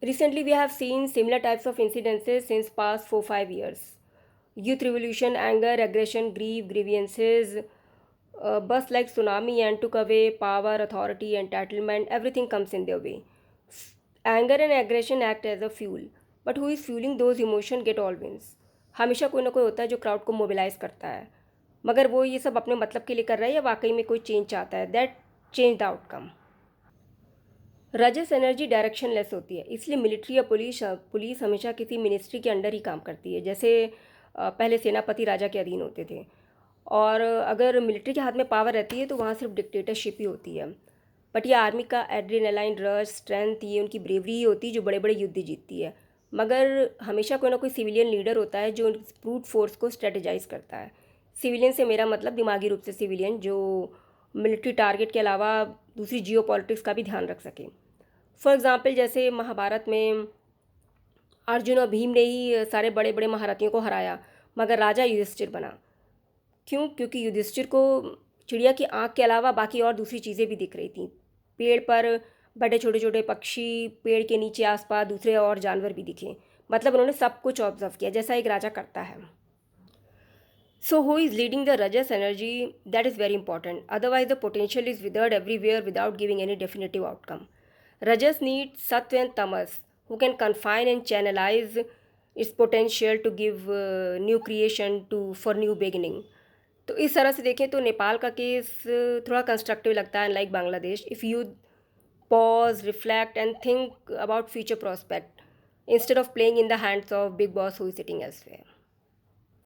Recently, we have seen similar types of incidences since past 4-5 years. Youth revolution, anger, aggression, grief, grievances burst like tsunami and took away power, authority, entitlement. Everything comes in their way. Anger and aggression act as a fuel, but who is fueling those emotion get all wins. हमेशा कोई ना कोई होता है जो crowd को mobilise करता है, मगर वो ये सब अपने मतलब के लिए कर रहा है या वाकई में कोई चेंज चाहता है, दैट चेंज द आउटकम। रजस एनर्जी डायरेक्शन लेस होती है, इसलिए मिलिट्री या पुलिस हमेशा किसी मिनिस्ट्री के अंडर ही काम करती है। जैसे पहले सेनापति राजा के अधीन होते थे, और अगर मिलिट्री के हाथ में पावर रहती है तो वहाँ सिर्फ डिक्टेटरशिप ही होती है। बट ये आर्मी का एड्रेनालाइन रश, स्ट्रेंथ, ये उनकी ब्रेवरी ही होती है जो बड़े बड़े युद्ध जीतती है। मगर हमेशा कोई ना कोई सिविलियन लीडर होता है जो ब्रूट फोर्स को स्ट्रेटेजाइज करता है। सिविलियन से मेरा मतलब दिमागी रूप से सिविलियन, जो मिलिट्री टारगेट के अलावा दूसरी जियो पॉलिटिक्स का भी ध्यान रख सके। फॉर एग्ज़ाम्पल, जैसे महाभारत में अर्जुन और भीम ने ही सारे बड़े बड़े महारथियों को हराया, मगर राजा युधिष्ठिर बना। क्यों? क्योंकि युधिष्ठिर को चिड़िया की आँख के अलावा बाकी और दूसरी चीज़ें भी दिख रही थीं। पेड़ पर बड़े छोटे छोटे पक्षी, पेड़ के नीचे आसपास दूसरे और जानवर भी दिखे। मतलब उन्होंने सब कुछ ऑब्जर्व किया, जैसा एक राजा करता है। So who is leading the Rajas energy? That is very important. Otherwise, the potential is withered everywhere without giving any definitive outcome. Rajas needs Sattva and Tamas, who can confine and channelize its potential to give new creation to for new beginning. तो इस तरह से देखें तो नेपाल का case थोड़ा constructive लगता है, like Bangladesh. If you pause, reflect, and think about future prospect instead of playing in the hands of big boss who is sitting elsewhere.